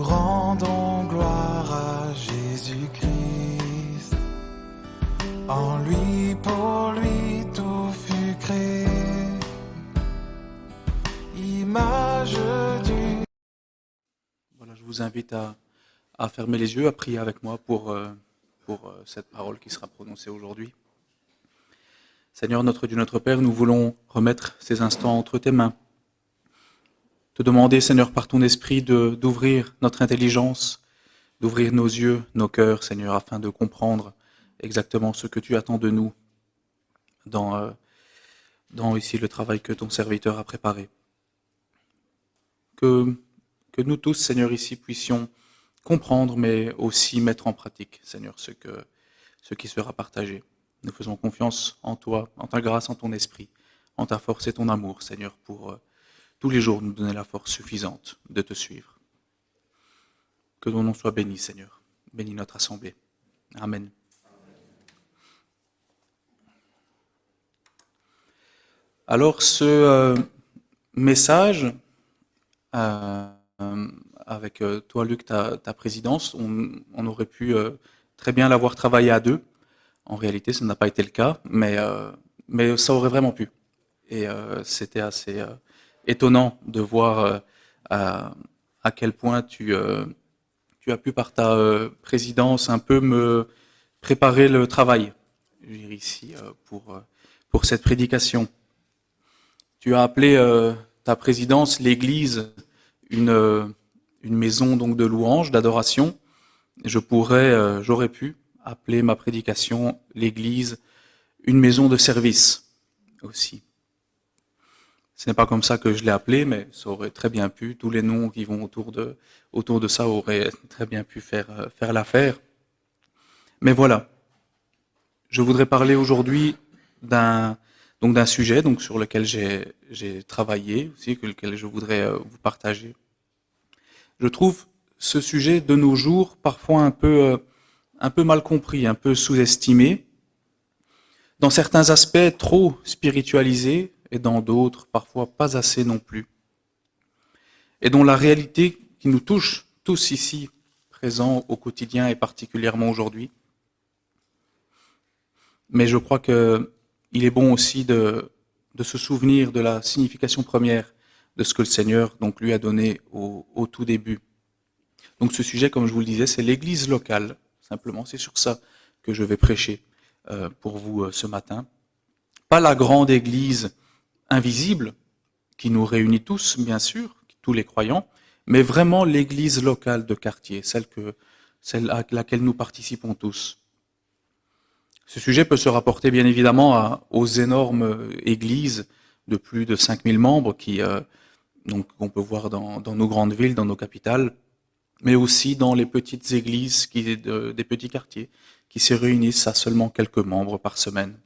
rendons gloire à Jésus-Christ. En lui, pour lui, tout fut créé. Image du... Voilà, je vous invite à fermer les yeux, à prier avec moi pour cette parole qui sera prononcée aujourd'hui. Seigneur, notre Dieu, notre Père, nous voulons remettre ces instants entre tes mains. Te demander, Seigneur, par ton esprit, d'ouvrir notre intelligence, d'ouvrir nos yeux, nos cœurs, Seigneur, afin de comprendre exactement ce que tu attends de nous dans ici le travail que ton serviteur a préparé. Que nous tous, Seigneur, ici, puissions comprendre, mais aussi mettre en pratique, Seigneur, ce qui sera partagé. Nous faisons confiance en toi, en ta grâce, en ton esprit, en ta force et ton amour, Seigneur, pour tous les jours nous donner la force suffisante de te suivre. Que ton nom soit béni, Seigneur. Bénis notre assemblée. Amen. Alors, ce message, avec toi, Luc, ta présidence, on aurait pu très bien l'avoir travaillé à deux. En réalité, ça n'a pas été le cas, mais ça aurait vraiment pu. Et c'était assez étonnant de voir à quel point tu as pu, par ta présidence, un peu me préparer le travail, je veux dire, ici, pour cette prédication. Tu as appelé ta présidence, l'Église, une maison donc de louange, d'adoration. J'aurais pu appeler ma prédication, l'Église, une maison de service aussi. Ce n'est pas comme ça que je l'ai appelé, mais ça aurait très bien pu. Tous les noms qui vont autour de ça auraient très bien pu faire l'affaire. Mais voilà, je voudrais parler aujourd'hui d'un sujet sur lequel j'ai travaillé aussi, lequel je voudrais vous partager. Je trouve ce sujet de nos jours parfois un peu mal compris, un peu sous-estimé, dans certains aspects trop spiritualisé et dans d'autres parfois pas assez non plus, et dont la réalité qui nous touche tous ici présents au quotidien et particulièrement aujourd'hui. Mais je crois qu'il est bon aussi de se souvenir de la signification première de ce que le Seigneur donc lui a donné au tout début. Donc ce sujet, comme je vous le disais, c'est l'Église locale. Simplement, c'est sur ça que je vais prêcher pour vous ce matin. Pas la grande Église invisible qui nous réunit tous, bien sûr, tous les croyants, mais vraiment l'Église locale de quartier, celle à laquelle nous participons tous. Ce sujet peut se rapporter bien évidemment aux énormes églises de plus de 5000 membres qu'on peut voir dans nos grandes villes, dans nos capitales, mais aussi dans les petites églises des petits quartiers qui se réunissent à seulement quelques membres par semaine.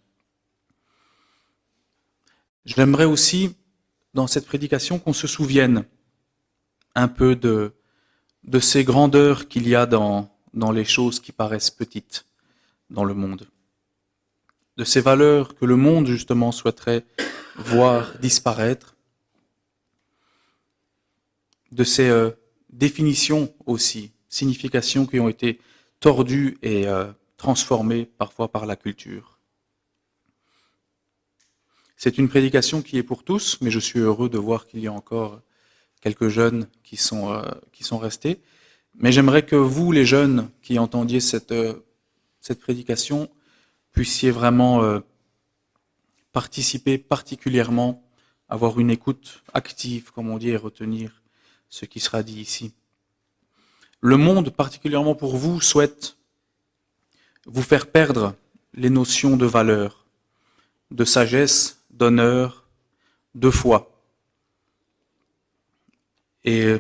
J'aimerais aussi, dans cette prédication, qu'on se souvienne un peu de ces grandeurs qu'il y a dans les choses qui paraissent petites dans le monde, de ces valeurs que le monde, justement, souhaiterait voir disparaître, de ces définitions aussi, significations qui ont été tordues et transformées parfois par la culture. C'est une prédication qui est pour tous, mais je suis heureux de voir qu'il y a encore quelques jeunes qui sont restés. Mais j'aimerais que vous, les jeunes, qui entendiez cette prédication, puissiez vraiment participer particulièrement, avoir une écoute active, comme on dit, et retenir ce qui sera dit ici. Le monde, particulièrement pour vous, souhaite vous faire perdre les notions de valeur, de sagesse, d'honneur, de foi. Et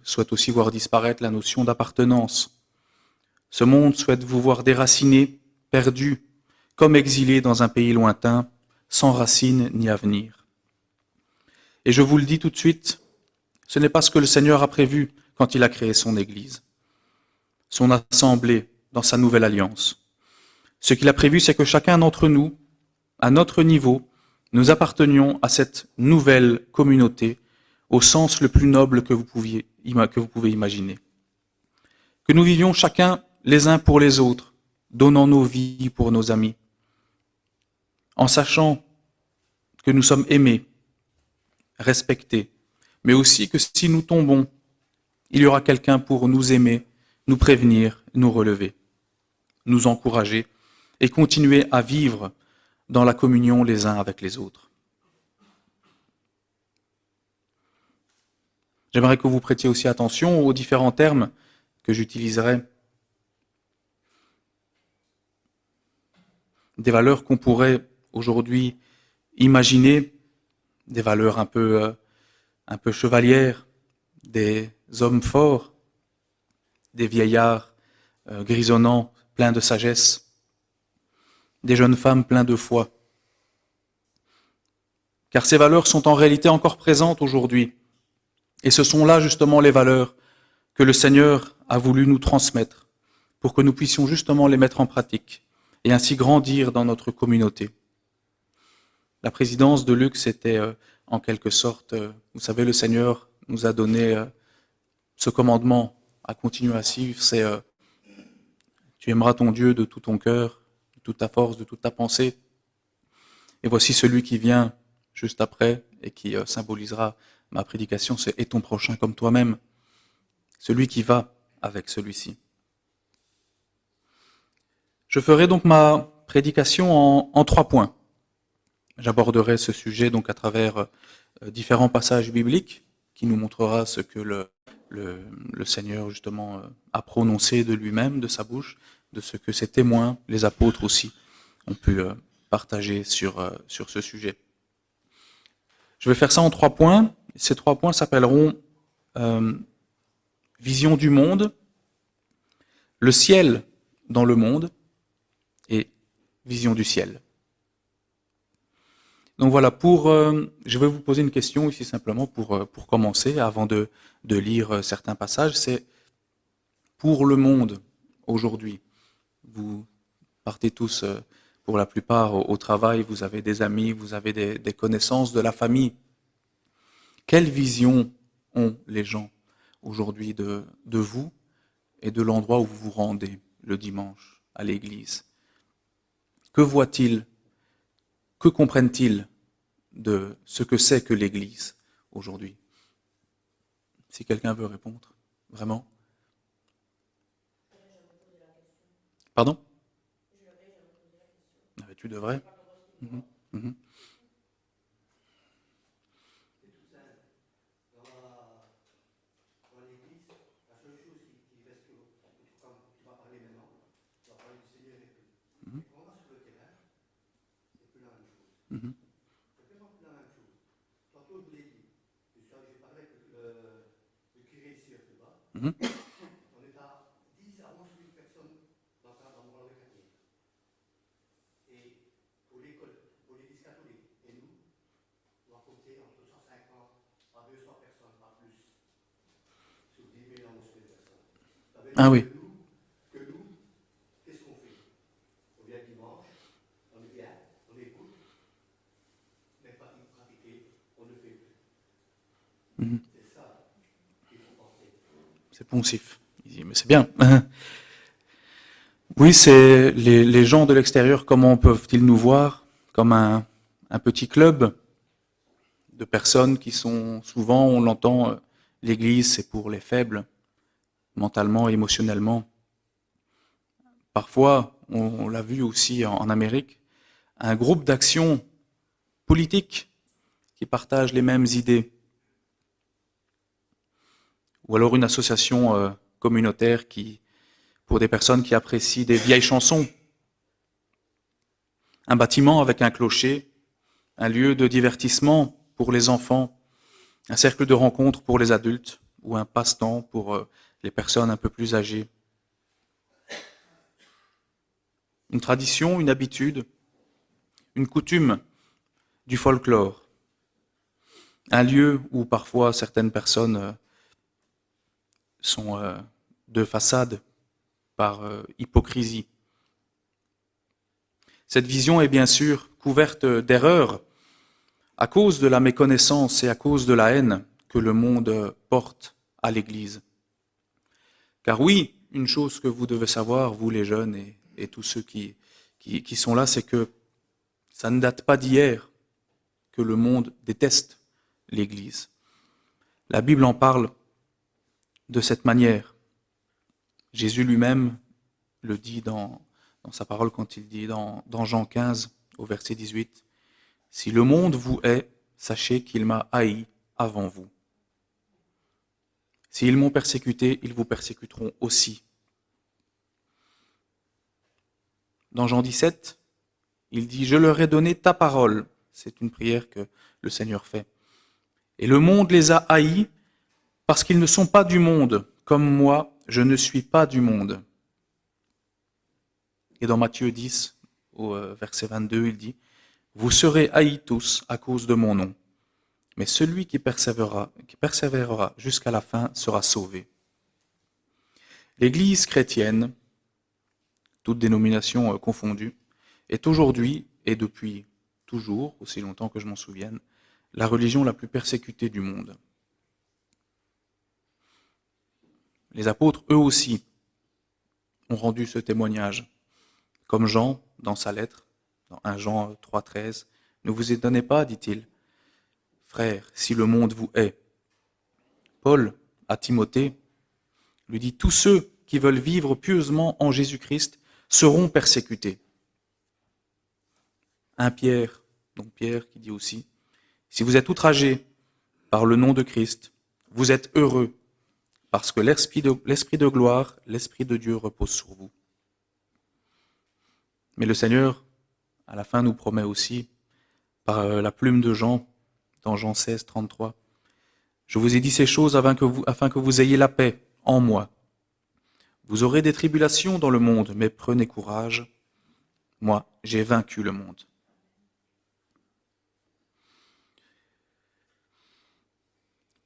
souhaite aussi voir disparaître la notion d'appartenance. Ce monde souhaite vous voir déracinés, perdus, comme exilés dans un pays lointain, sans racines ni avenir. Et je vous le dis tout de suite, ce n'est pas ce que le Seigneur a prévu quand il a créé son Église, son assemblée dans sa nouvelle alliance. Ce qu'il a prévu, c'est que chacun d'entre nous, à notre niveau, nous appartenions à cette nouvelle communauté au sens le plus noble que vous pouvez imaginer. que nous vivions chacun les uns pour les autres, donnant nos vies pour nos amis, en sachant que nous sommes aimés, respectés, mais aussi que si nous tombons, il y aura quelqu'un pour nous aimer, nous prévenir, nous relever, nous encourager et continuer à vivre dans la communion les uns avec les autres. J'aimerais que vous prêtiez aussi attention aux différents termes que j'utiliserai. Des valeurs qu'on pourrait aujourd'hui imaginer, des valeurs un peu chevalières, des hommes forts, des vieillards grisonnants, pleins de sagesse, des jeunes femmes pleines de foi. Car ces valeurs sont en réalité encore présentes aujourd'hui. Et ce sont là justement les valeurs que le Seigneur a voulu nous transmettre pour que nous puissions justement les mettre en pratique et ainsi grandir dans notre communauté. La présidence de Luc, c'était en quelque sorte, vous savez, le Seigneur nous a donné ce commandement à continuer à suivre, c'est tu aimeras ton Dieu de tout ton cœur, de toute ta force, de toute ta pensée. Et voici celui qui vient juste après et qui symbolisera ma prédication, c'est « Et ton prochain comme toi-même », celui qui va avec celui-ci. Je ferai donc ma prédication en 3 points. J'aborderai ce sujet donc à travers différents passages bibliques qui nous montrera ce que le Seigneur justement a prononcé de lui-même, de sa bouche, de ce que ses témoins, les apôtres aussi, ont pu partager sur ce sujet. Je vais faire ça en 3 points. Ces 3 points s'appelleront vision du monde, le ciel dans le monde et vision du ciel. Donc voilà, je vais vous poser une question ici simplement pour commencer, avant de lire certains passages. C'est pour le monde aujourd'hui. Vous partez tous, pour la plupart, au travail, vous avez des amis, vous avez des connaissances de la famille. Quelle vision ont les gens aujourd'hui de vous et de l'endroit où vous vous rendez le dimanche à l'église? Que voient-ils? Que comprennent-ils de ce que c'est que l'église aujourd'hui? Si quelqu'un veut répondre, vraiment? Pardon? Tu devrais. Mhm. Mhm. Mhm. On est à 10 à 11 000 personnes dans le quartier. Et pour l'église catholique, et nous, on va compter entre 150 à 200 personnes, pas plus, sur 10 000 à 11 000 personnes. Ah oui. Que nous, qu'est-ce qu'on fait? On vient dimanche, on est bien, on écoute, mais pas y pratiquer, on ne fait plus. Mhm. C'est ça qu'il faut penser. C'est poncif. Mais c'est bien. Oui, c'est les gens de l'extérieur, comment peuvent-ils nous voir? Comme un petit club de personnes qui sont souvent, on l'entend, l'église c'est pour les faibles, mentalement, émotionnellement. Parfois, on l'a vu aussi en Amérique, un groupe d'action politique qui partage les mêmes idées. Ou alors une association communautaire pour des personnes qui apprécient des vieilles chansons. Un bâtiment avec un clocher, un lieu de divertissement pour les enfants, un cercle de rencontre pour les adultes ou un passe-temps pour les personnes un peu plus âgées. Une tradition, une habitude, une coutume, du folklore. Un lieu où parfois certaines personnes sont de façade par hypocrisie. Cette vision est bien sûr couverte d'erreurs à cause de la méconnaissance et à cause de la haine que le monde porte à l'Église. Car oui, une chose que vous devez savoir, vous les jeunes et tous ceux qui sont là, c'est que ça ne date pas d'hier que le monde déteste l'Église. La Bible en parle de cette manière. Jésus lui-même le dit dans sa parole quand il dit dans Jean 15 au verset 18, « Si le monde vous hait, sachez qu'il m'a haï avant vous. S'ils m'ont persécuté, ils vous persécuteront aussi. » Dans Jean 17, il dit « Je leur ai donné ta parole ». C'est une prière que le Seigneur fait. « Et le monde les a haïs parce qu'ils ne sont pas du monde, comme moi, je ne suis pas du monde. » Et dans Matthieu 10, au verset 22, il dit « Vous serez haïs tous à cause de mon nom, mais celui qui persévérera jusqu'à la fin sera sauvé. » L'Église chrétienne, toutes dénominations confondues, est aujourd'hui et depuis toujours, aussi longtemps que je m'en souvienne, la religion la plus persécutée du monde. Les apôtres, eux aussi, ont rendu ce témoignage. Comme Jean, dans sa lettre, dans 1 Jean 3,13, « Ne vous étonnez pas, dit-il, frères, si le monde vous hait. » Paul, à Timothée, lui dit « Tous ceux qui veulent vivre pieusement en Jésus-Christ seront persécutés. » 1 Pierre, donc Pierre qui dit aussi « Si vous êtes outragés par le nom de Christ, vous êtes heureux, parce que l'esprit de gloire, l'Esprit de Dieu repose sur vous. » Mais le Seigneur, à la fin, nous promet aussi, par la plume de Jean, dans Jean 16, 33, « Je vous ai dit ces choses afin que vous ayez la paix en moi. Vous aurez des tribulations dans le monde, mais prenez courage. Moi, j'ai vaincu le monde. »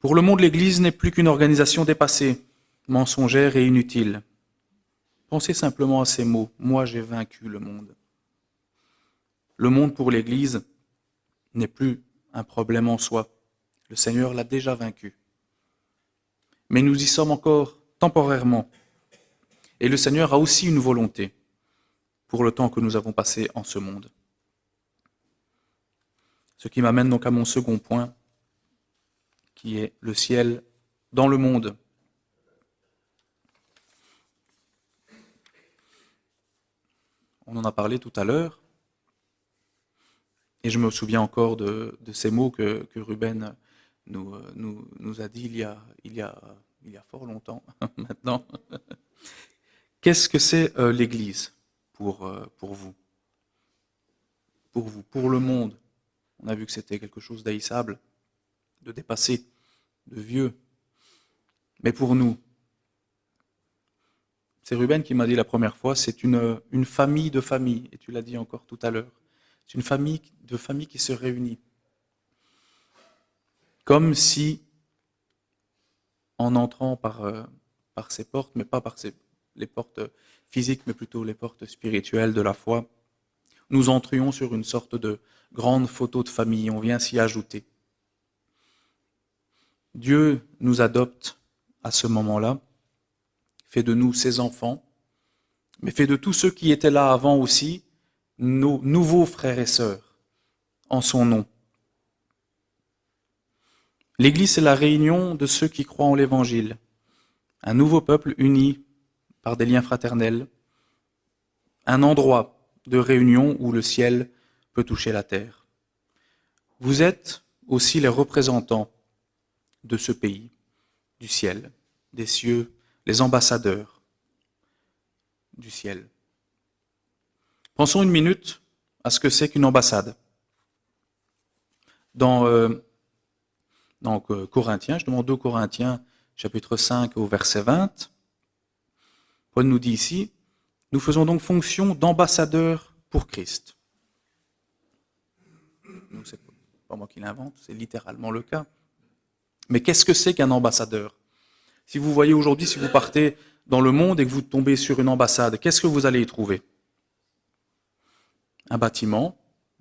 Pour le monde, l'Église n'est plus qu'une organisation dépassée, mensongère et inutile. Pensez simplement à ces mots. Moi, j'ai vaincu le monde. Le monde pour l'Église n'est plus un problème en soi. Le Seigneur l'a déjà vaincu. Mais nous y sommes encore temporairement. Et le Seigneur a aussi une volonté pour le temps que nous avons passé en ce monde. Ce qui m'amène donc à mon second point, qui est le ciel dans le monde. On en a parlé tout à l'heure, et je me souviens encore de ces mots que Ruben nous a dit il y a fort longtemps maintenant. Qu'est-ce que c'est l'Église pour vous? Pour le monde. On a vu que c'était quelque chose d'haïssable, de dépassé, de vieux. Mais pour nous, c'est Ruben qui m'a dit la première fois, c'est une famille de familles, et tu l'as dit encore tout à l'heure. C'est une famille de familles qui se réunit. Comme si, en entrant par ces portes, mais pas par les portes physiques, mais plutôt les portes spirituelles de la foi, nous entrions sur une sorte de grande photo de famille, on vient s'y ajouter. Dieu nous adopte à ce moment-là, fait de nous ses enfants, mais fait de tous ceux qui étaient là avant aussi, nos nouveaux frères et sœurs, en son nom. L'Église, c'est la réunion de ceux qui croient en l'Évangile, un nouveau peuple uni par des liens fraternels, un endroit de réunion où le ciel peut toucher la terre. Vous êtes aussi les représentants de ce pays, du ciel, des cieux, les ambassadeurs du ciel. Pensons une minute à ce que c'est qu'une ambassade. Dans Corinthiens, je demande 2 Corinthiens, chapitre 5 au verset 20, Paul nous dit ici, « Nous faisons donc fonction d'ambassadeurs pour Christ. » Donc c'est pas moi qui l'invente, c'est littéralement le cas. Mais qu'est-ce que c'est qu'un ambassadeur? Si vous voyez aujourd'hui, si vous partez dans le monde et que vous tombez sur une ambassade, qu'est-ce que vous allez y trouver? Un bâtiment,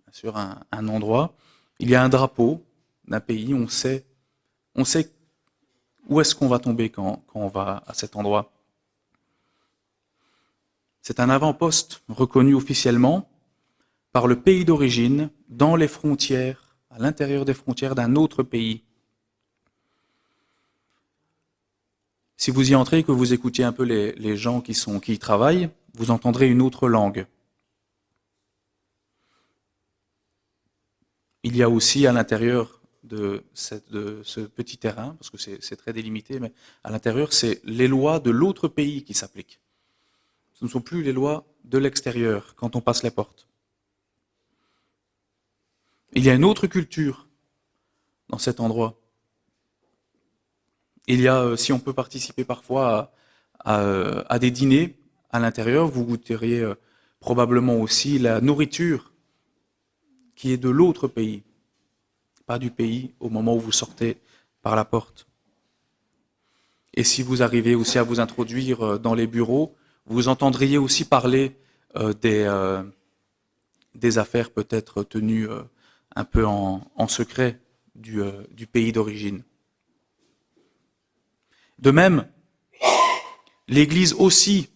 bien sûr un endroit, il y a un drapeau d'un pays, on sait où est-ce qu'on va tomber quand on va à cet endroit. C'est un avant-poste reconnu officiellement par le pays d'origine, dans les frontières, à l'intérieur des frontières d'un autre pays. Si vous y entrez et que vous écoutiez un peu les gens qui y travaillent, vous entendrez une autre langue. Il y a aussi à l'intérieur de ce petit terrain, parce que c'est très délimité, mais à l'intérieur, c'est les lois de l'autre pays qui s'appliquent. Ce ne sont plus les lois de l'extérieur quand on passe les portes. Il y a une autre culture dans cet endroit. Il y a, si on peut participer parfois à des dîners à l'intérieur, vous goûteriez probablement aussi la nourriture qui est de l'autre pays, pas du pays au moment où vous sortez par la porte. Et si vous arrivez aussi à vous introduire dans les bureaux, vous entendriez aussi parler des affaires peut-être tenues un peu en secret du pays d'origine. De même, l'Église aussi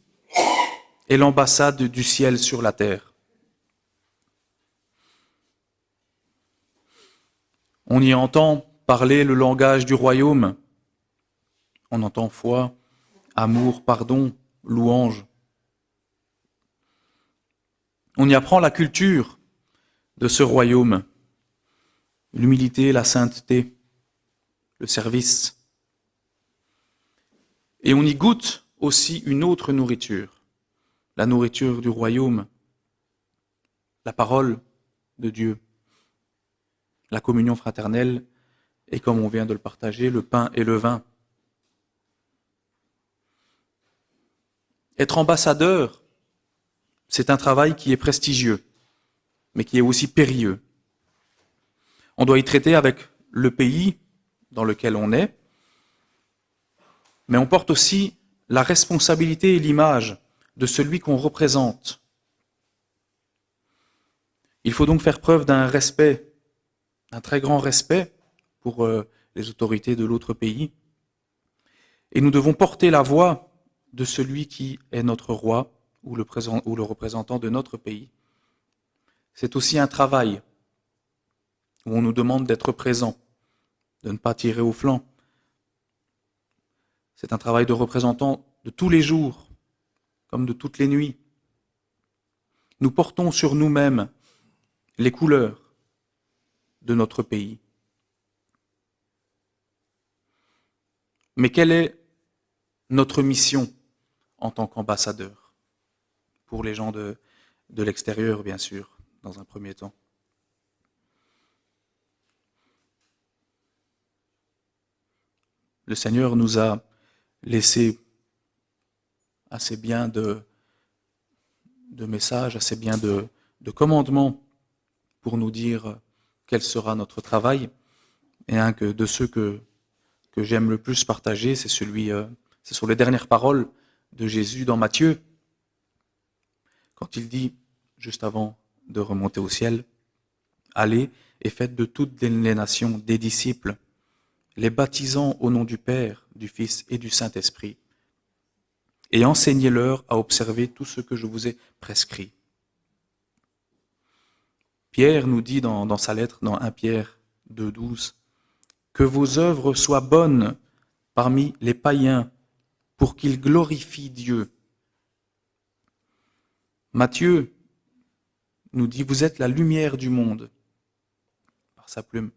est l'ambassade du ciel sur la terre. On y entend parler le langage du royaume. On entend foi, amour, pardon, louange. On y apprend la culture de ce royaume, l'humilité, la sainteté, le service. Et on y goûte aussi une autre nourriture, la nourriture du royaume, la parole de Dieu, la communion fraternelle et, comme on vient de le partager, le pain et le vin. Être ambassadeur, c'est un travail qui est prestigieux, mais qui est aussi périlleux. On doit y traiter avec le pays dans lequel on est, mais on porte aussi la responsabilité et l'image de celui qu'on représente. Il faut donc faire preuve d'un respect, un très grand respect pour les autorités de l'autre pays. Et nous devons porter la voix de celui qui est notre roi ou le représentant de notre pays. C'est aussi un travail où on nous demande d'être présent, de ne pas tirer au flanc. C'est un travail de représentant de tous les jours, comme de toutes les nuits. Nous portons sur nous-mêmes les couleurs de notre pays. Mais quelle est notre mission en tant qu'ambassadeur? Pour les gens de l'extérieur, bien sûr, dans un premier temps. Le Seigneur nous a laissé assez bien de messages, assez bien de commandements pour nous dire quel sera notre travail. Et un de ceux que j'aime le plus partager, c'est c'est sur les dernières paroles de Jésus dans Matthieu, quand il dit, juste avant de remonter au ciel, « Allez et faites de toutes les nations des disciples, les baptisant au nom du Père, du Fils et du Saint-Esprit, et enseignez-leur à observer tout ce que je vous ai prescrit. » Pierre nous dit dans sa lettre, dans 1 Pierre 2,12, « Que vos œuvres soient bonnes parmi les païens, pour qu'ils glorifient Dieu. » Matthieu nous dit, « Vous êtes la lumière du monde. » Par sa plume.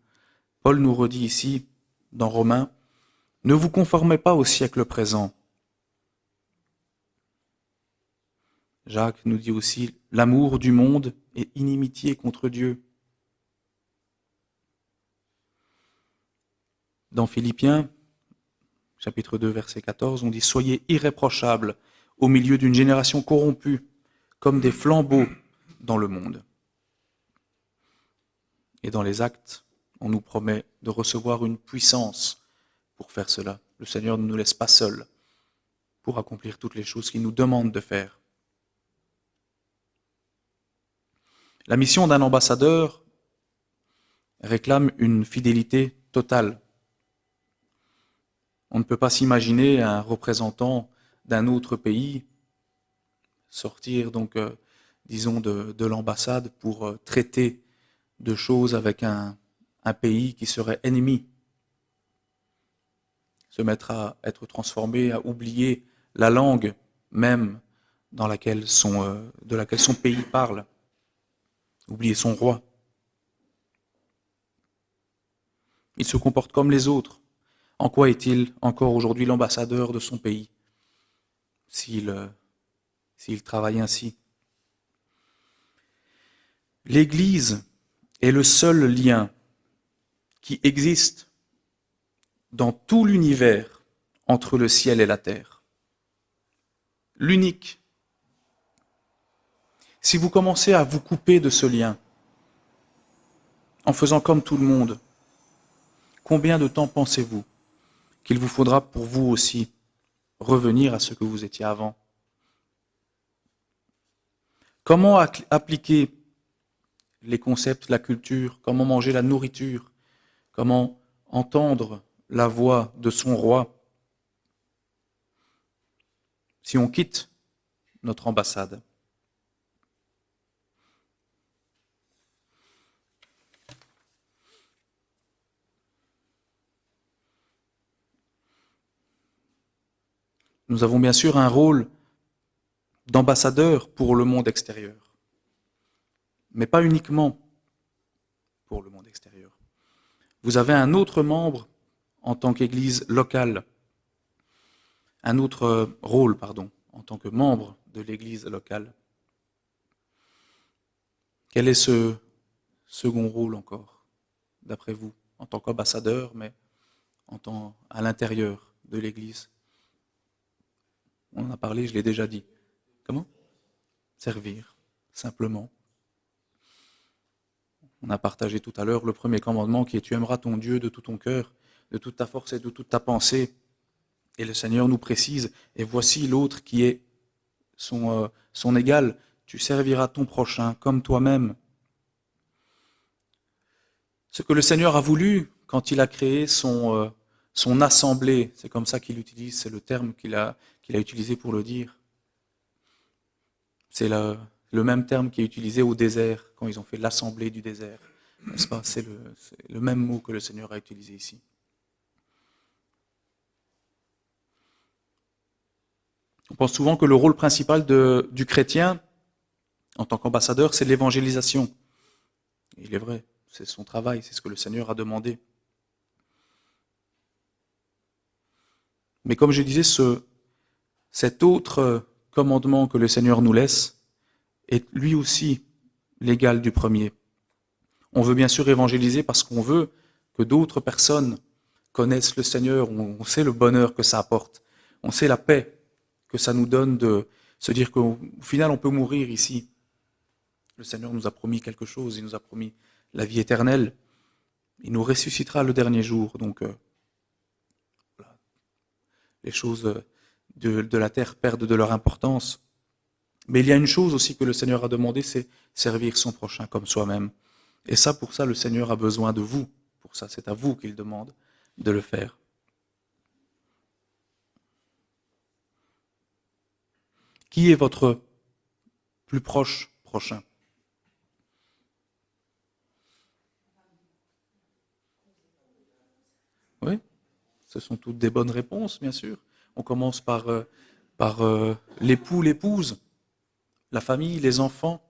Paul nous redit ici, dans Romains, « Ne vous conformez pas au siècle présent. » Jacques nous dit aussi, « L'amour du monde est inimitié contre Dieu. » Dans Philippiens, chapitre 2, verset 14, on dit « Soyez irréprochables au milieu d'une génération corrompue, comme des flambeaux dans le monde. » Et dans les actes, on nous promet de recevoir une puissance pour faire cela. Le Seigneur ne nous laisse pas seuls pour accomplir toutes les choses qu'il nous demande de faire. La mission d'un ambassadeur réclame une fidélité totale. On ne peut pas s'imaginer un représentant d'un autre pays sortir donc, disons, de l'ambassade pour traiter de choses avec un pays qui serait ennemi, se mettre à être transformé, à oublier la langue même de laquelle son pays parle, oublier son roi. Il se comporte comme les autres. En quoi est-il encore aujourd'hui l'ambassadeur de son pays s'il travaille ainsi? L'Église est le seul lien qui existe dans tout l'univers entre le ciel et la terre. L'unique. Si vous commencez à vous couper de ce lien, en faisant comme tout le monde, combien de temps pensez-vous qu'il vous faudra pour vous aussi revenir à ce que vous étiez avant? Comment appliquer les concepts, la culture, comment manger la nourriture, comment entendre la voix de son roi si on quitte notre ambassade? Nous avons bien sûr un rôle d'ambassadeur pour le monde extérieur, mais pas uniquement pour le monde extérieur. Vous avez un autre membre en tant qu'Église locale, un autre rôle, en tant que membre de l'Église locale. Quel est ce second rôle encore, d'après vous, en tant qu'ambassadeur, mais à l'intérieur de l'Église? On en a parlé, je l'ai déjà dit. Comment? Servir, simplement. On a partagé tout à l'heure le premier commandement qui est « Tu aimeras ton Dieu de tout ton cœur, de toute ta force et de toute ta pensée ». Et le Seigneur nous précise « Et voici l'autre qui est son égal, tu serviras ton prochain comme toi-même ». Ce que le Seigneur a voulu quand il a créé son assemblée, c'est comme ça qu'il utilise, c'est le terme qu'il a utilisé pour le dire. C'est le même terme qui est utilisé au désert, quand ils ont fait l'assemblée du désert. N'est-ce pas? C'est le même mot que le Seigneur a utilisé ici. On pense souvent que le rôle principal du chrétien, en tant qu'ambassadeur, c'est l'évangélisation. Il est vrai, c'est son travail, c'est ce que le Seigneur a demandé. Mais comme je disais, cet autre commandement que le Seigneur nous laisse est lui aussi l'égal du premier. On veut bien sûr évangéliser parce qu'on veut que d'autres personnes connaissent le Seigneur. On sait le bonheur que ça apporte. On sait la paix que ça nous donne de se dire qu'au final on peut mourir ici. Le Seigneur nous a promis quelque chose, il nous a promis la vie éternelle. Il nous ressuscitera le dernier jour. Donc voilà. Les choses de la terre perdent de leur importance. Mais il y a une chose aussi que le Seigneur a demandé, c'est servir son prochain comme soi-même. Et ça, pour ça, le Seigneur a besoin de vous. Pour ça, c'est à vous qu'il demande de le faire. Qui est votre plus proche prochain? Oui, ce sont toutes des bonnes réponses, bien sûr. On commence par l'époux, l'épouse, la famille, les enfants.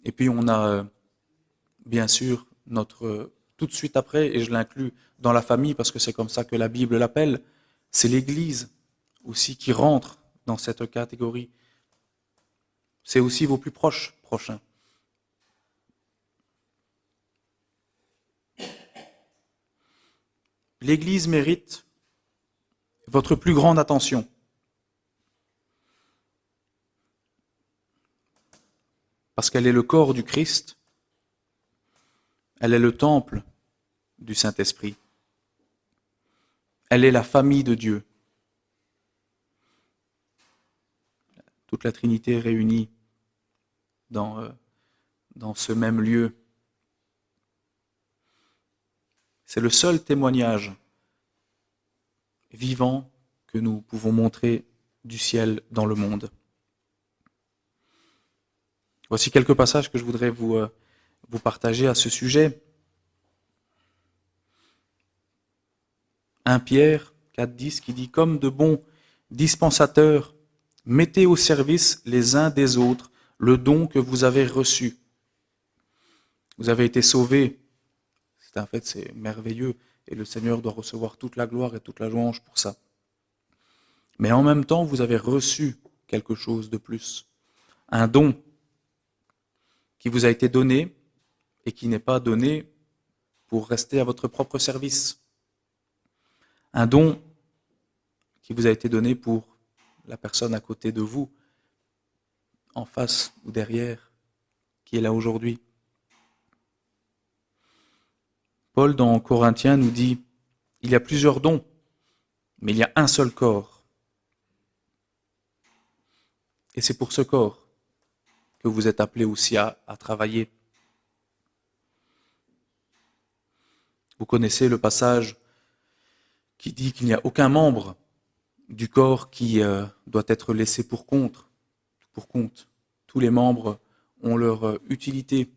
Et puis on a, bien sûr, tout de suite après, et je l'inclus dans la famille parce que c'est comme ça que la Bible l'appelle, c'est l'Église aussi qui rentre dans cette catégorie. C'est aussi vos plus proches prochains. L'Église mérite votre plus grande attention. Parce qu'elle est le corps du Christ, elle est le temple du Saint-Esprit, elle est la famille de Dieu. Toute la Trinité réunie dans ce même lieu. C'est le seul témoignage vivant que nous pouvons montrer du ciel dans le monde. Voici quelques passages que je voudrais vous partager à ce sujet. 1 Pierre 4,10 qui dit « Comme de bons dispensateurs, mettez au service les uns des autres le don que vous avez reçu. » Vous avez été sauvés. C'est un fait, c'est merveilleux. Et le Seigneur doit recevoir toute la gloire et toute la louange pour ça. Mais en même temps, vous avez reçu quelque chose de plus. Un don qui vous a été donné et qui n'est pas donné pour rester à votre propre service. Un don qui vous a été donné pour la personne à côté de vous, en face ou derrière, qui est là aujourd'hui. Paul, dans Corinthiens, nous dit « Il y a plusieurs dons, mais il y a un seul corps. Et c'est pour ce corps que vous êtes appelés aussi à travailler. » Vous connaissez le passage qui dit qu'il n'y a aucun membre du corps qui doit être laissé pour compte. Tous les membres ont leur utilité.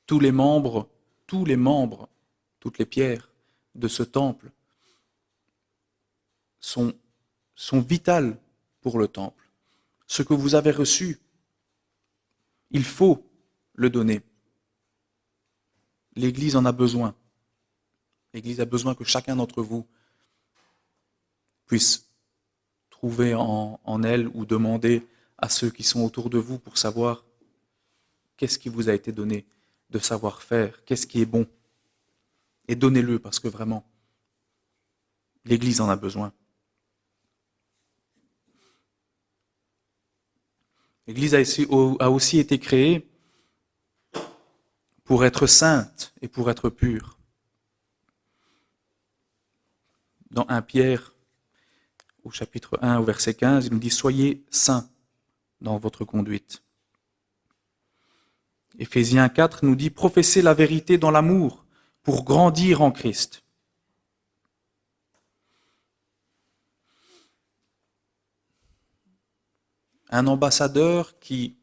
Tous les membres, toutes les pierres de ce temple sont vitales pour le temple. Ce que vous avez reçu, il faut le donner. L'Église en a besoin. L'Église a besoin que chacun d'entre vous puisse trouver en elle ou demander à ceux qui sont autour de vous pour savoir qu'est-ce qui vous a été donné de savoir-faire, qu'est-ce qui est bon. Et donnez-le parce que vraiment, l'Église en a besoin. L'Église a aussi été créée pour être sainte et pour être pure. Dans 1 Pierre, au chapitre 1, au verset 15, il nous dit « Soyez saints dans votre conduite ». Éphésiens 4 nous dit « Professez la vérité dans l'amour pour grandir en Christ ». Un ambassadeur qui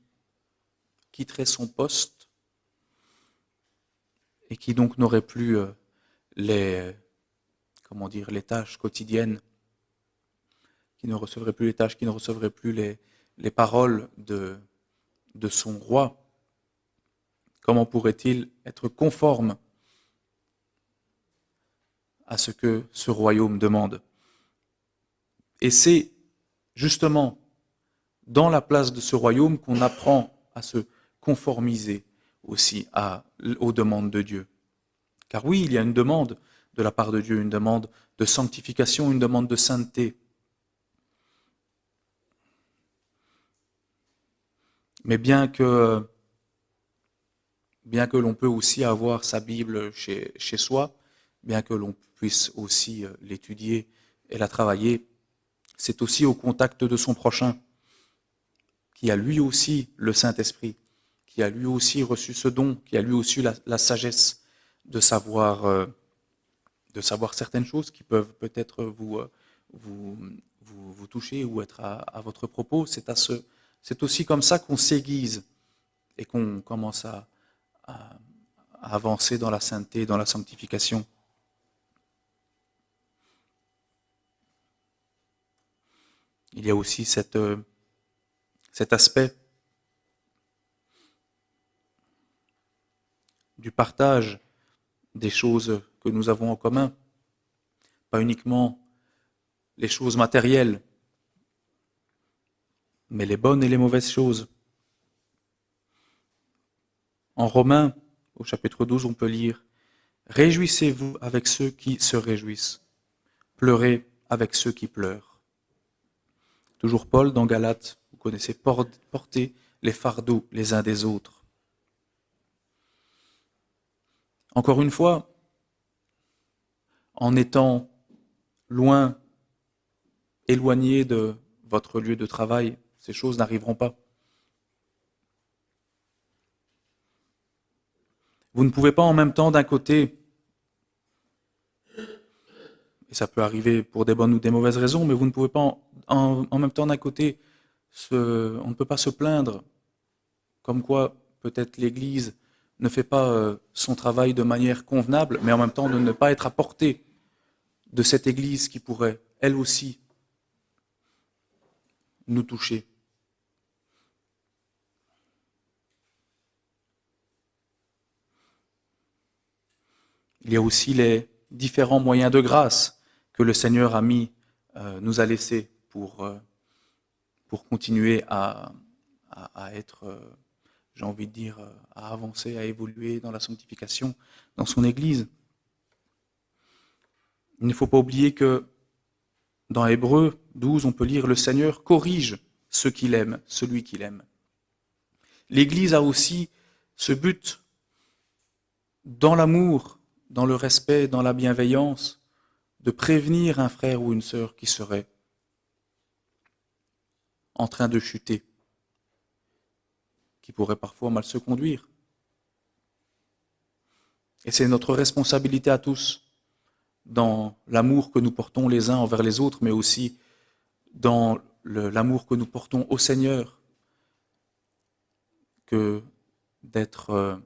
quitterait son poste et qui donc n'aurait plus les tâches quotidiennes, qui ne recevrait plus les tâches, qui ne recevrait plus les paroles de son roi. Comment pourrait-il être conforme à ce que ce royaume demande? Et c'est justement dans la place de ce royaume qu'on apprend à se conformiser aussi aux demandes de Dieu. Car oui, il y a une demande de la part de Dieu, une demande de sanctification, une demande de sainteté. Mais bien que l'on peut aussi avoir sa Bible chez soi, bien que l'on puisse aussi l'étudier et la travailler, c'est aussi au contact de son prochain, qui a lui aussi le Saint-Esprit, qui a lui aussi reçu ce don, qui a lui aussi la sagesse de savoir certaines choses qui peuvent peut-être vous toucher ou être à votre propos. C'est aussi comme ça qu'on s'aiguise et qu'on commence à avancer dans la sainteté, dans la sanctification. Il y a aussi cet aspect du partage des choses que nous avons en commun, pas uniquement les choses matérielles, mais les bonnes et les mauvaises choses. En Romains, au chapitre 12, on peut lire « Réjouissez-vous avec ceux qui se réjouissent, pleurez avec ceux qui pleurent. » Toujours Paul, dans Galates, vous connaissez, portez les fardeaux les uns des autres. Encore une fois, en étant loin, éloigné de votre lieu de travail, ces choses n'arriveront pas. Vous ne pouvez pas en même temps, d'un côté, et ça peut arriver pour des bonnes ou des mauvaises raisons, mais vous ne pouvez pas en même temps d'un côté, on ne peut pas se plaindre comme quoi peut-être l'Église ne fait pas son travail de manière convenable, mais en même temps de ne pas être à portée de cette Église qui pourrait, elle aussi, nous toucher. Il y a aussi les différents moyens de grâce que le Seigneur a nous a laissés pour continuer à être, j'ai envie de dire, à avancer, à évoluer dans la sanctification, dans son Église. Il ne faut pas oublier que dans Hébreux 12, on peut lire « Le Seigneur corrige ceux qu'il aime, celui qu'il aime ». L'Église a aussi ce but, dans l'amour, dans le respect, dans la bienveillance, de prévenir un frère ou une sœur qui serait en train de chuter, qui pourrait parfois mal se conduire. Et c'est notre responsabilité à tous, dans l'amour que nous portons les uns envers les autres, mais aussi dans l'amour que nous portons au Seigneur, que d'être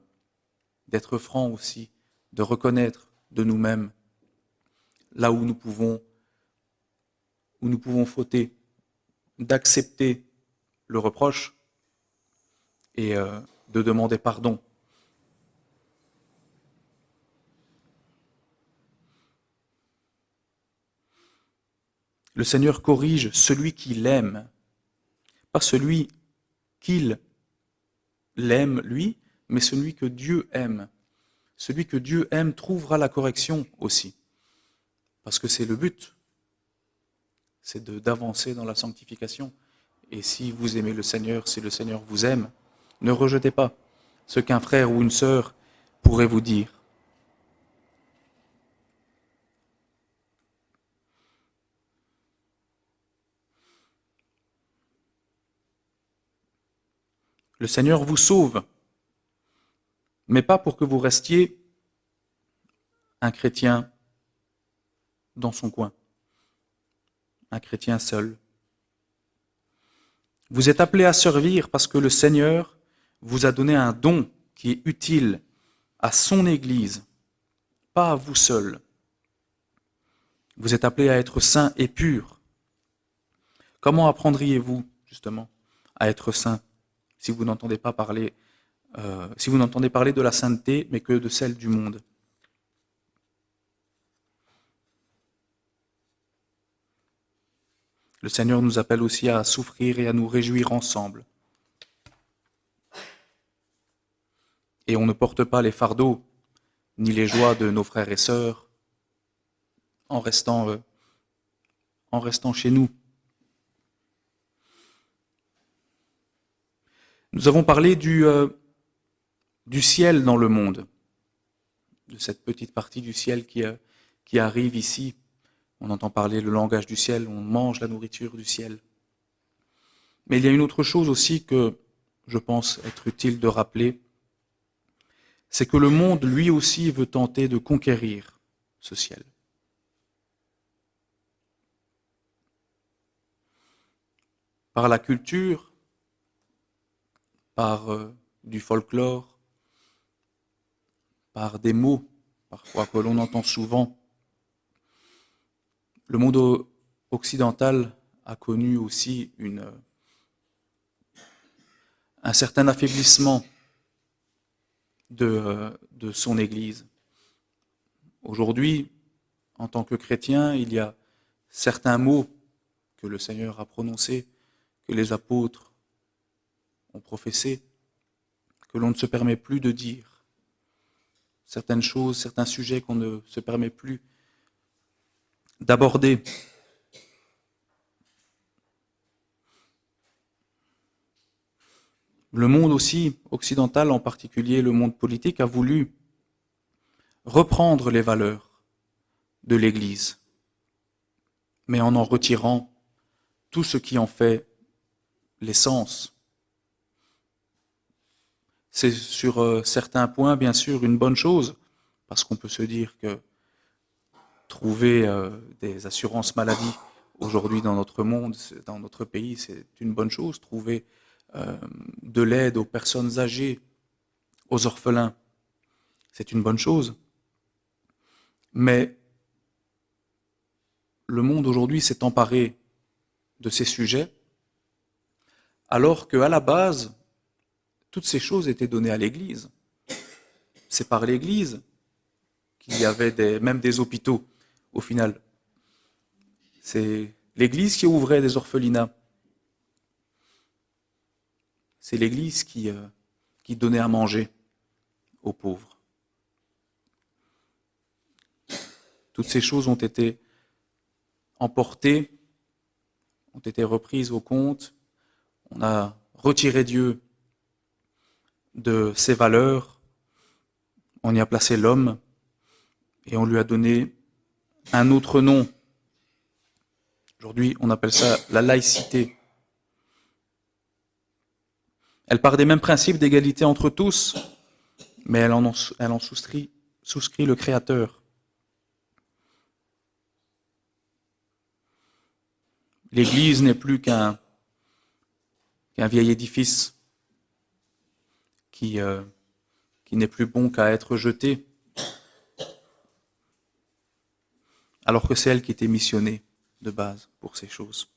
franc aussi, de reconnaître de nous-mêmes là où nous pouvons fauter, d'accepter le reproche et de demander pardon. Le Seigneur corrige celui qui l'aime, pas celui qu'il l'aime lui, mais celui que Dieu aime. Celui que Dieu aime trouvera la correction aussi, parce que c'est le but, c'est d'avancer dans la sanctification. Et si vous aimez le Seigneur, si le Seigneur vous aime, ne rejetez pas ce qu'un frère ou une sœur pourrait vous dire. Le Seigneur vous sauve, mais pas pour que vous restiez un chrétien dans son coin, un chrétien seul. Vous êtes appelés à servir parce que le Seigneur vous a donné un don qui est utile à son Église, pas à vous seul. Vous êtes appelés à être saints et purs. Comment apprendriez-vous, justement, à être saints si vous n'entendez pas parler, si vous n'entendez parler de la sainteté, mais que de celle du monde? Le Seigneur nous appelle aussi à souffrir et à nous réjouir ensemble. Et on ne porte pas les fardeaux ni les joies de nos frères et sœurs en restant chez nous. Nous avons parlé du ciel dans le monde, de cette petite partie du ciel qui arrive ici. On entend parler le langage du ciel, on mange la nourriture du ciel. Mais il y a une autre chose aussi que je pense être utile de rappeler, c'est que le monde, lui aussi, veut tenter de conquérir ce ciel. Par la culture, par du folklore, par des mots, parfois que l'on entend souvent. Le monde occidental a connu aussi un certain affaiblissement de son Église. Aujourd'hui, en tant que chrétien, il y a certains mots que le Seigneur a prononcés, que les apôtres ont professés, que l'on ne se permet plus de dire. Certaines choses, certains sujets qu'on ne se permet plus d'aborder. Le monde aussi, occidental en particulier, le monde politique, a voulu reprendre les valeurs de l'Église, mais en retirant tout ce qui en fait l'essence. C'est sur certains points, bien sûr, une bonne chose, parce qu'on peut se dire que trouver des assurances maladie aujourd'hui dans notre monde, dans notre pays, c'est une bonne chose. Trouver de l'aide aux personnes âgées, aux orphelins, c'est une bonne chose. Mais le monde aujourd'hui s'est emparé de ces sujets, alors qu'à la base, toutes ces choses étaient données à l'Église. C'est par l'Église qu'il y avait même des hôpitaux, au final. C'est l'Église qui ouvrait des orphelinats. C'est l'Église qui donnait à manger aux pauvres. Toutes ces choses ont été emportées, ont été reprises au compte. On a retiré Dieu de ses valeurs, on y a placé l'homme et on lui a donné un autre nom. Aujourd'hui, on appelle ça la laïcité. Elle part des mêmes principes d'égalité entre tous, mais elle en souscrit le Créateur. L'Église n'est plus qu'un vieil édifice qui n'est plus bon qu'à être jeté, alors que c'est elle qui était missionnée de base pour ces choses.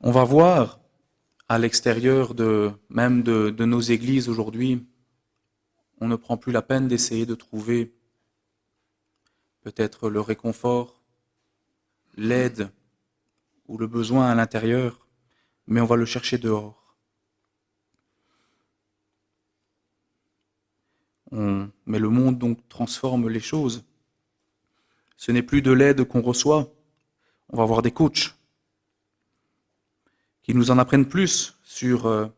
On va voir à l'extérieur même de nos églises aujourd'hui, on ne prend plus la peine d'essayer de trouver peut-être le réconfort, l'aide ou le besoin à l'intérieur, mais on va le chercher dehors. Mais le monde donc transforme les choses. Ce n'est plus de l'aide qu'on reçoit, on va avoir des coachs qui nous en apprennent plus sur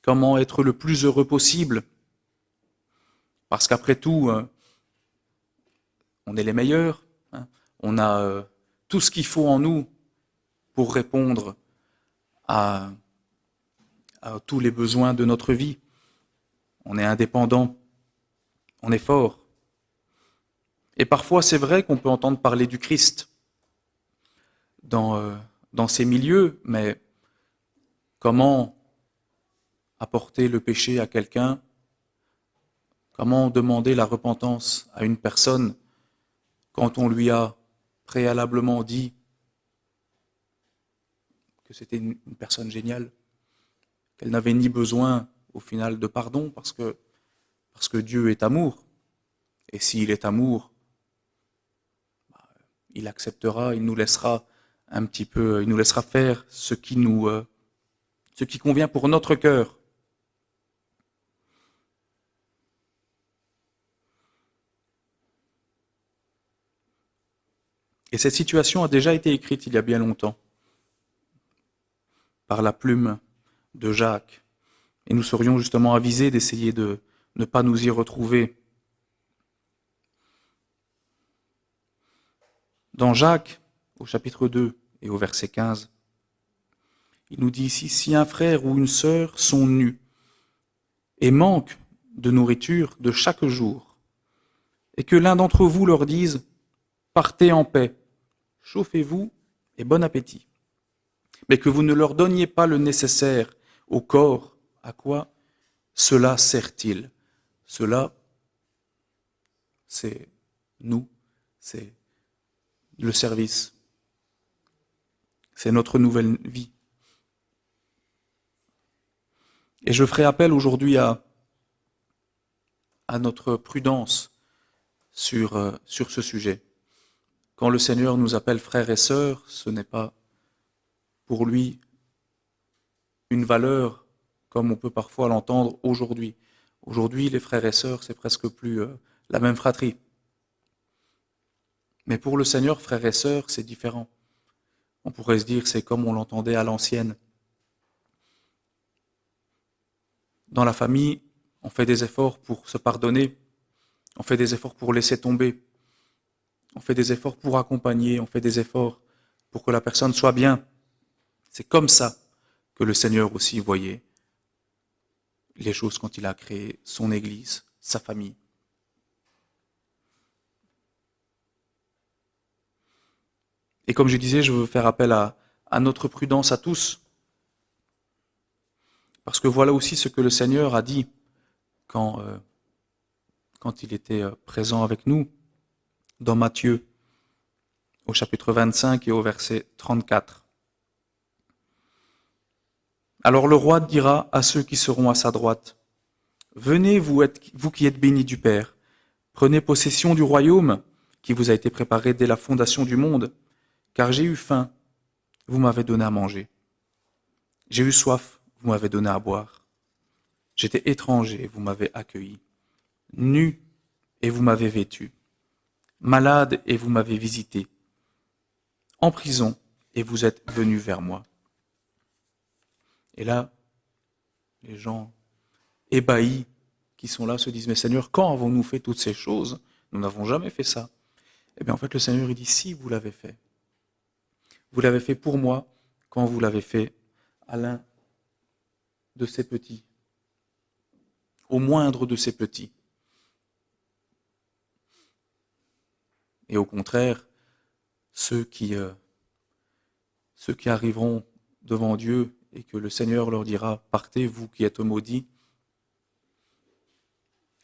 comment être le plus heureux possible. Parce qu'après tout, on est les meilleurs, hein. On a tout ce qu'il faut en nous pour répondre à tous les besoins de notre vie. On est indépendant, on est fort. Et parfois, c'est vrai qu'on peut entendre parler du Christ dans ces milieux, mais comment apporter le péché à quelqu'un? Comment demander la repentance à une personne quand on lui a préalablement dit que c'était une personne géniale, qu'elle n'avait ni besoin au final de pardon parce que Dieu est amour. Et s'il est amour, il acceptera, il nous laissera un petit peu, il nous laissera faire ce qui convient pour notre cœur. Et cette situation a déjà été écrite il y a bien longtemps par la plume de Jacques. Et nous serions justement avisés d'essayer de ne pas nous y retrouver. Dans Jacques, au chapitre 2 et au verset 15, il nous dit ici, si un frère ou une sœur sont nus et manquent de nourriture de chaque jour, et que l'un d'entre vous leur dise, partez en paix, chauffez-vous et bon appétit, mais que vous ne leur donniez pas le nécessaire au corps, à quoi cela sert-il? Cela, c'est nous, c'est le service. C'est notre nouvelle vie. Et je ferai appel aujourd'hui à notre prudence sur ce sujet. Quand le Seigneur nous appelle frères et sœurs, ce n'est pas pour lui une valeur comme on peut parfois l'entendre aujourd'hui. Aujourd'hui, les frères et sœurs, c'est presque plus la même fratrie. Mais pour le Seigneur, frères et sœurs, c'est différent. On pourrait se dire, c'est comme on l'entendait à l'ancienne. Dans la famille, on fait des efforts pour se pardonner, on fait des efforts pour laisser tomber, on fait des efforts pour accompagner, on fait des efforts pour que la personne soit bien. C'est comme ça que le Seigneur aussi voyait les choses quand il a créé son Église, sa famille. Et comme je disais, je veux faire appel à notre prudence à tous, parce que voilà aussi ce que le Seigneur a dit quand il était présent avec nous dans Matthieu, au chapitre 25 et au verset 34. Alors le roi dira à ceux qui seront à sa droite, « Venez, vous qui êtes bénis du Père, prenez possession du royaume qui vous a été préparé dès la fondation du monde, car j'ai eu faim, vous m'avez donné à manger. J'ai eu soif, vous m'avez donné à boire. J'étais étranger, vous m'avez accueilli. Nu, et vous m'avez vêtu. Malade, et vous m'avez visité. En prison, et vous êtes venus vers moi. » Et là, les gens ébahis qui sont là se disent, « Mais Seigneur, quand avons-nous fait toutes ces choses? Nous n'avons jamais fait ça. » Eh bien, en fait, le Seigneur, il dit, « Si, vous l'avez fait. Vous l'avez fait pour moi quand vous l'avez fait à l'un de ces petits, au moindre de ces petits. » Et au contraire, ceux qui arriveront devant Dieu et que le Seigneur leur dira, « Partez, vous qui êtes maudits »,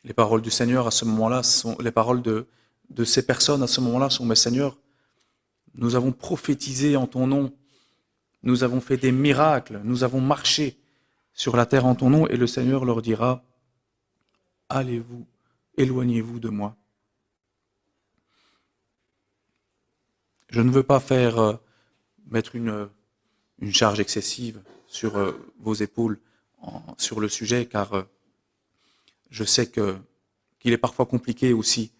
les paroles du Seigneur à ce moment-là, les paroles de ces personnes à ce moment-là sont, « Mais Seigneur, nous avons prophétisé en ton nom, nous avons fait des miracles, nous avons marché sur la terre en ton nom. » Et le Seigneur leur dira, « Allez-vous, éloignez-vous de moi. » Je ne veux pas mettre une charge excessive sur vos épaules sur le sujet, car je sais qu'il est parfois compliqué aussi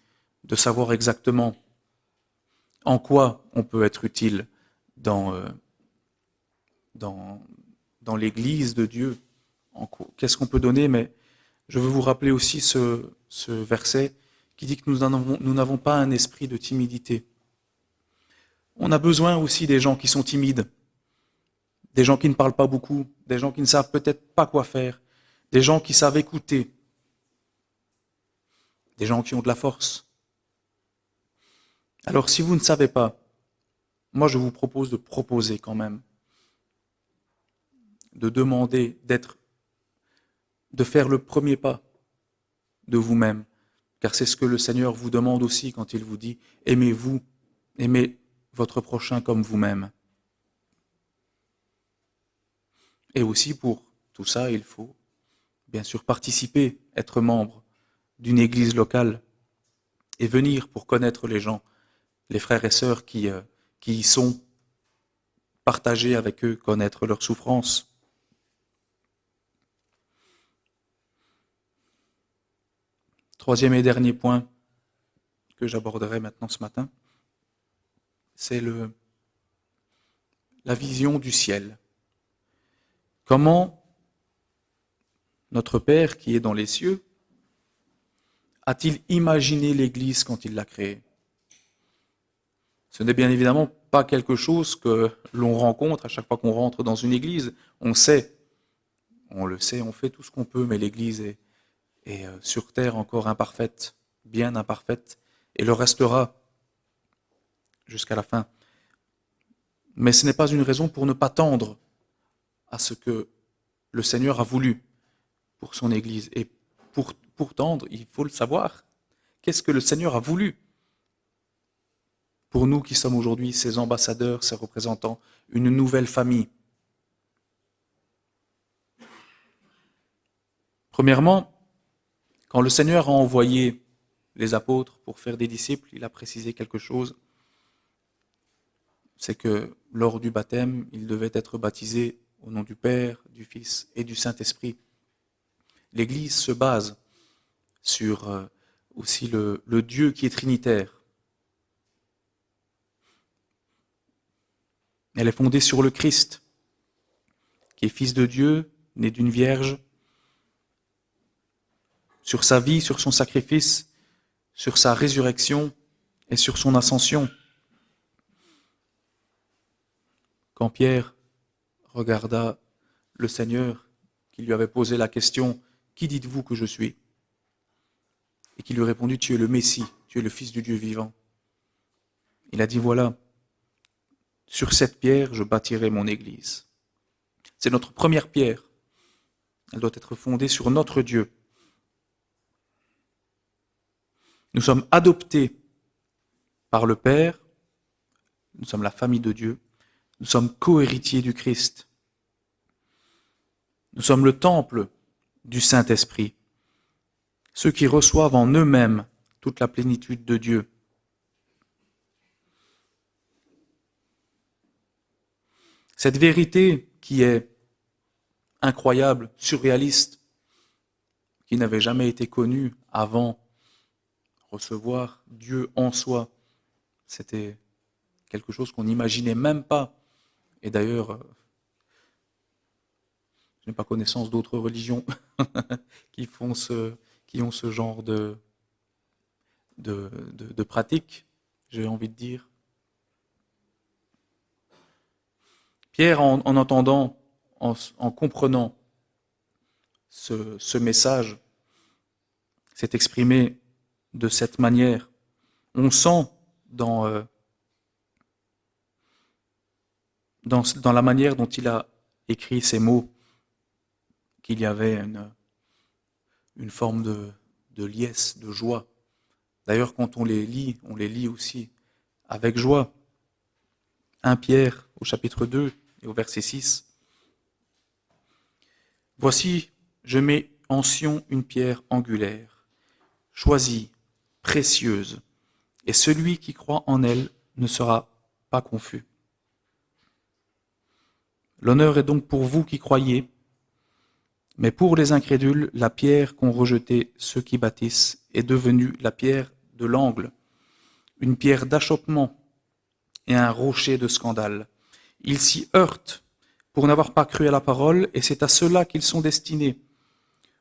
de savoir exactement en quoi on peut être utile dans l'Église de Dieu, qu'est-ce qu'on peut donner, mais je veux vous rappeler aussi ce verset qui dit que nous n'avons pas un esprit de timidité. On a besoin aussi des gens qui sont timides, des gens qui ne parlent pas beaucoup, des gens qui ne savent peut-être pas quoi faire, des gens qui savent écouter, des gens qui ont de la force. Alors si vous ne savez pas, moi je vous propose de proposer quand même, de demander de faire le premier pas de vous-même, car c'est ce que le Seigneur vous demande aussi quand il vous dit « Aimez-vous, aimez votre prochain comme vous-même ». Et aussi pour tout ça, il faut bien sûr participer, être membre d'une église locale et venir pour connaître les gens, les frères et sœurs qui y sont, partager avec eux, connaître leurs souffrances. Troisième et dernier point que j'aborderai maintenant ce matin, c'est la vision du ciel. Comment notre Père qui est dans les cieux a-t-il imaginé l'Église quand il l'a créée? Ce n'est bien évidemment pas quelque chose que l'on rencontre à chaque fois qu'on rentre dans une église. On le sait, on fait tout ce qu'on peut, mais l'Église est sur terre encore imparfaite, bien imparfaite, et le restera jusqu'à la fin. Mais ce n'est pas une raison pour ne pas tendre à ce que le Seigneur a voulu pour son Église. Et pour tendre, il faut le savoir. Qu'est-ce que le Seigneur a voulu pour nous qui sommes aujourd'hui ses ambassadeurs, ses représentants, une nouvelle famille? Premièrement, quand le Seigneur a envoyé les apôtres pour faire des disciples, il a précisé quelque chose. C'est que lors du baptême, ils devaient être baptisés au nom du Père, du Fils et du Saint-Esprit. L'Église se base sur aussi le Dieu qui est trinitaire. Elle est fondée sur le Christ, qui est Fils de Dieu, né d'une vierge, sur sa vie, sur son sacrifice, sur sa résurrection et sur son ascension. Quand Pierre regarda le Seigneur qui lui avait posé la question « Qui dites-vous que je suis ?» et qui lui répondit « Tu es le Messie, tu es le Fils du Dieu vivant. » Il a dit « Voilà, sur cette pierre, je bâtirai mon Église. » C'est notre première pierre. Elle doit être fondée sur notre Dieu. Nous sommes adoptés par le Père, nous sommes la famille de Dieu, nous sommes co-héritiers du Christ. Nous sommes le temple du Saint-Esprit, ceux qui reçoivent en eux-mêmes toute la plénitude de Dieu. Cette vérité qui est incroyable, surréaliste, qui n'avait jamais été connue avant recevoir Dieu en soi, c'était quelque chose qu'on n'imaginait même pas. Et d'ailleurs, je n'ai pas connaissance d'autres religions qui ont ce genre de pratique, j'ai envie de dire. Pierre, en entendant, en comprenant ce message, s'est exprimé de cette manière. On sent dans la manière dont il a écrit ces mots qu'il y avait une forme de liesse, de joie. D'ailleurs, quand on les lit aussi avec joie. 1 Pierre au chapitre 2 et au verset 6. « Voici, je mets en Sion une pierre angulaire, choisie, précieuse, et celui qui croit en elle ne sera pas confus. L'honneur est donc pour vous qui croyez, mais pour les incrédules, la pierre qu'ont rejetée ceux qui bâtissent est devenue la pierre de l'angle, une pierre d'achoppement et un rocher de scandale. Ils s'y heurtent pour n'avoir pas cru à la parole, et c'est à cela qu'ils sont destinés.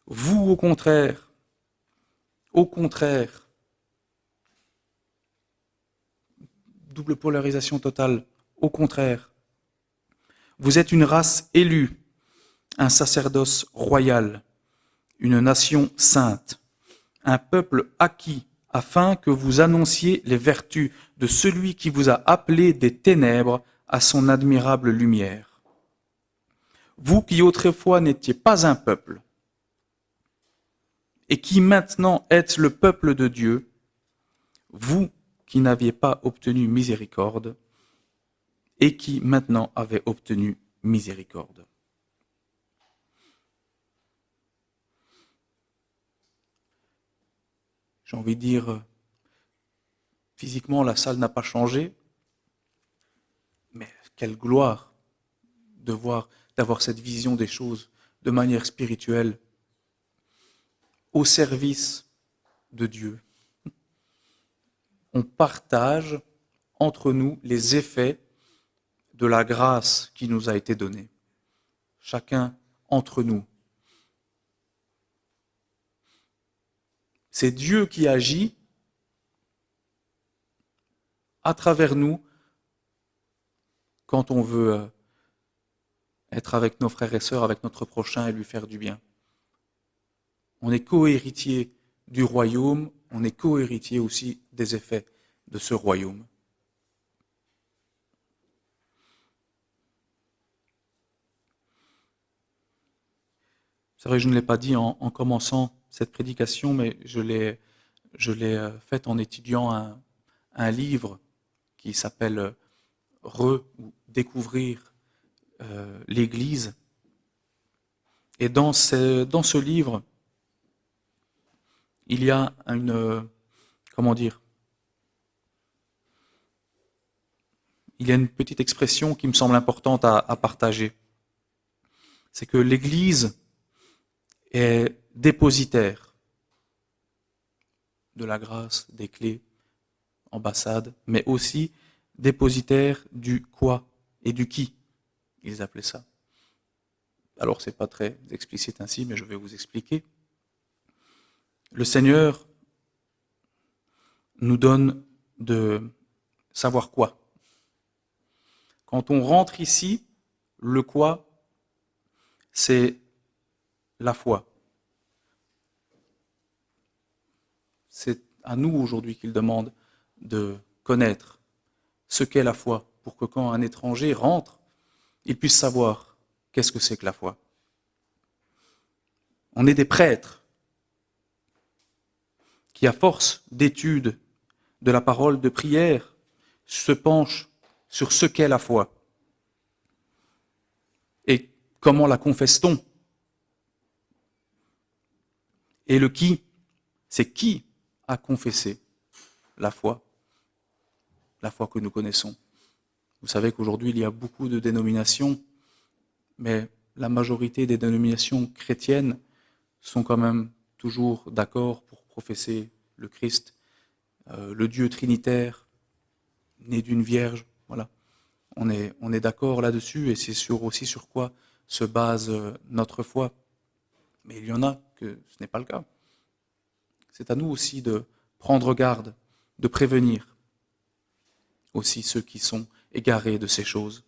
Vous, au contraire, double polarisation totale, au contraire, vous êtes une race élue, un sacerdoce royal, une nation sainte, un peuple acquis, afin que vous annonciez les vertus de celui qui vous a appelé des ténèbres à son admirable lumière. Vous qui autrefois n'étiez pas un peuple, et qui maintenant êtes le peuple de Dieu, vous qui n'aviez pas obtenu miséricorde, et qui maintenant avez obtenu miséricorde. J'ai envie de dire, physiquement, la salle n'a pas changé, mais quelle gloire d'avoir cette vision des choses de manière spirituelle, au service de Dieu. On partage entre nous les effets de la grâce qui nous a été donnée. Chacun entre nous. C'est Dieu qui agit à travers nous quand on veut être avec nos frères et sœurs, avec notre prochain et lui faire du bien. On est co-héritier du royaume, on est co-héritier aussi des effets de ce royaume. C'est vrai, je ne l'ai pas dit en commençant cette prédication, mais je l'ai faite en étudiant un livre qui s'appelle Redécouvrir l'Église. Et dans ce livre, il y a une petite expression qui me semble importante à partager. C'est que l'Église est dépositaire de la grâce, des clés, ambassade, mais aussi dépositaire du quoi et du qui, ils appelaient ça. Alors c'est pas très explicite ainsi, mais je vais vous expliquer. Le Seigneur nous donne de savoir quoi. Quand on rentre ici, le quoi, c'est la foi. C'est à nous aujourd'hui qu'il demande de connaître ce qu'est la foi, pour que quand un étranger rentre, il puisse savoir qu'est-ce que c'est que la foi. On est des prêtres qui, à force d'études de la parole, de prière, se penchent sur ce qu'est la foi. Et comment la confesse-t-on? Et le qui, c'est qui a confessé la foi que nous connaissons. Vous savez qu'aujourd'hui, il y a beaucoup de dénominations, mais la majorité des dénominations chrétiennes sont quand même toujours d'accord pour professer le Christ, le Dieu trinitaire, né d'une vierge. Voilà. On est d'accord là-dessus et c'est aussi sur quoi se base notre foi. Mais il y en a que ce n'est pas le cas. C'est à nous aussi de prendre garde, de prévenir aussi ceux qui sont égarés de ces choses.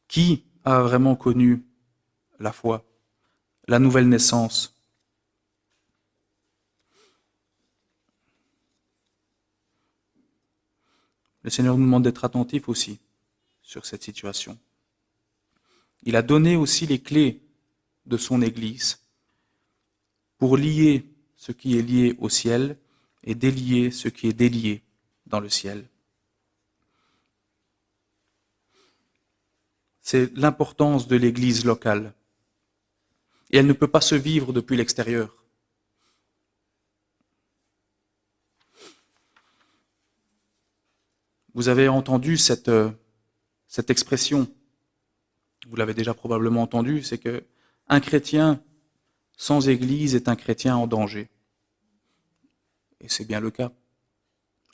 Qui a vraiment connu la foi, la nouvelle naissance? Le Seigneur nous demande d'être attentifs aussi sur cette situation. Il a donné aussi les clés de son Église pour lier ce qui est lié au ciel et délier ce qui est délié dans le ciel. C'est l'importance de l'Église locale. Et elle ne peut pas se vivre depuis l'extérieur. Vous avez entendu cette expression, vous l'avez déjà probablement entendu, c'est que un chrétien sans Église est un chrétien en danger. Et c'est bien le cas.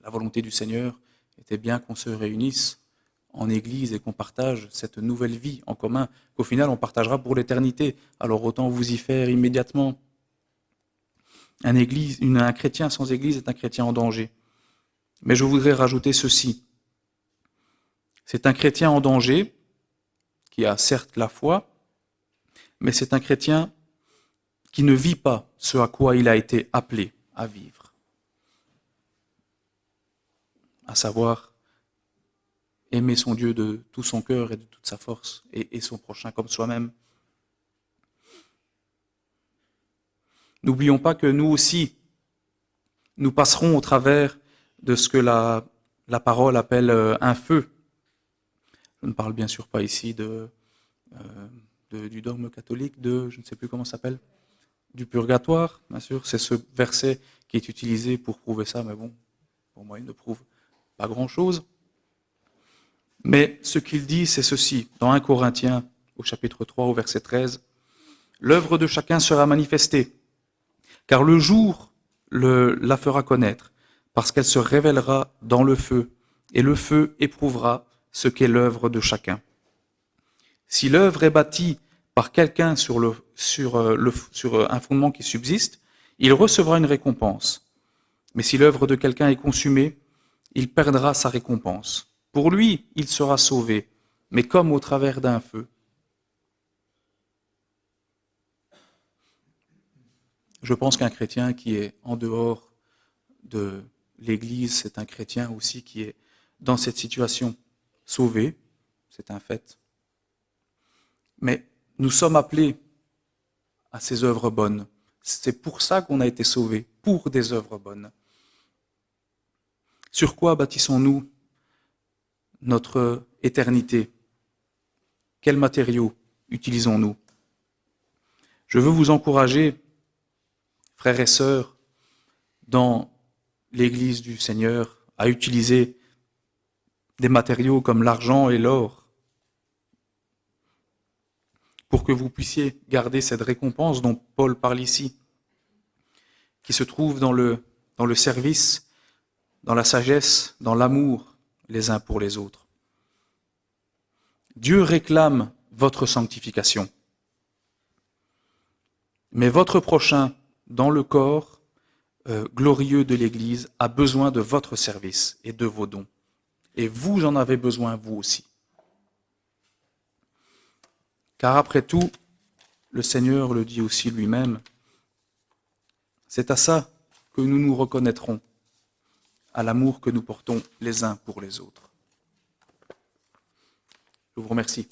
La volonté du Seigneur était bien qu'on se réunisse en Église et qu'on partage cette nouvelle vie en commun, qu'au final on partagera pour l'éternité. Alors autant vous y faire immédiatement. Un chrétien sans Église est un chrétien en danger. Mais je voudrais rajouter ceci. C'est un chrétien en danger, qui a certes la foi, mais c'est un chrétien qui ne vit pas ce à quoi il a été appelé à vivre. À savoir, aimer son Dieu de tout son cœur et de toute sa force, et son prochain comme soi-même. N'oublions pas que nous aussi, nous passerons au travers de ce que la parole appelle un feu. Je ne parle bien sûr pas ici du dogme catholique, je ne sais plus comment ça s'appelle, du purgatoire, bien sûr. C'est ce verset qui est utilisé pour prouver ça, mais bon, pour moi, il ne prouve pas grand-chose. Mais ce qu'il dit, c'est ceci, dans 1 Corinthiens, au chapitre 3, au verset 13, « L'œuvre de chacun sera manifestée, car le jour la fera connaître, parce qu'elle se révélera dans le feu, et le feu éprouvera ce qu'est l'œuvre de chacun. Si l'œuvre est bâtie par quelqu'un sur un fondement qui subsiste, il recevra une récompense. Mais si l'œuvre de quelqu'un est consumée, il perdra sa récompense. Pour lui, il sera sauvé, mais comme au travers d'un feu. » Je pense qu'un chrétien qui est en dehors de l'Église, c'est un chrétien aussi qui est dans cette situation sauvé, c'est un fait. Mais nous sommes appelés à ces œuvres bonnes. C'est pour ça qu'on a été sauvés, pour des œuvres bonnes. Sur quoi bâtissons-nous notre éternité? Quels matériaux utilisons-nous? Je veux vous encourager, frères et sœurs, dans l'Église du Seigneur, à utiliser des matériaux comme l'argent et l'or, pour que vous puissiez garder cette récompense dont Paul parle ici, qui se trouve dans le service, dans la sagesse, dans l'amour les uns pour les autres. Dieu réclame votre sanctification. Mais votre prochain, dans le corps, glorieux de l'Église a besoin de votre service et de vos dons. Et vous en avez besoin, vous aussi. Car après tout, le Seigneur le dit aussi lui-même, c'est à ça que nous nous reconnaîtrons, à l'amour que nous portons les uns pour les autres. Je vous remercie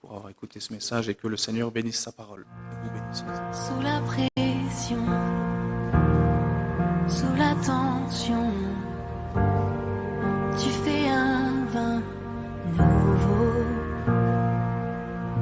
pour avoir écouté ce message et que le Seigneur bénisse sa parole. Et vous bénisse. Sous la pression, sous la tension.